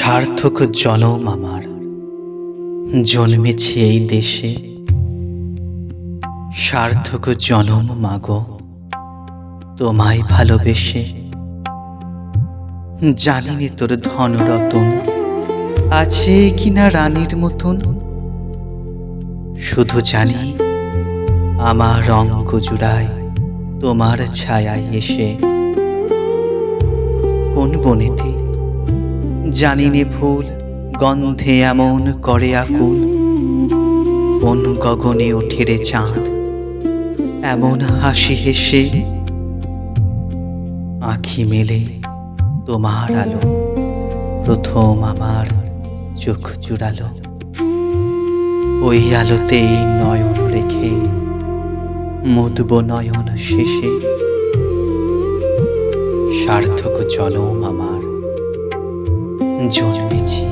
সার্থক জনম আমার জন্মেছি এই দেশে। সার্থক জনম মাগো তোমায় ভালোবেসে। জানিনি তোর ধন রতন আছে কিনা রানীর মতন, শুধু জানি আমার অঙ্গ জুড়ায় তোমার ছায়ায় এসে। কোন বনেতে জানিনে ফুল গন্ধে এমন করে আকুল, কোন গগনে ওঠে রে চাঁদ এমন হাসি হেসে। আঁখি মেলে তোমার আলো প্রথম আমার চোখ জুড়ালো, ওই আলোতেই নয়ন রেখে মুদব নয়ন শেষে। সার্থক জনম আমার জন্মেছি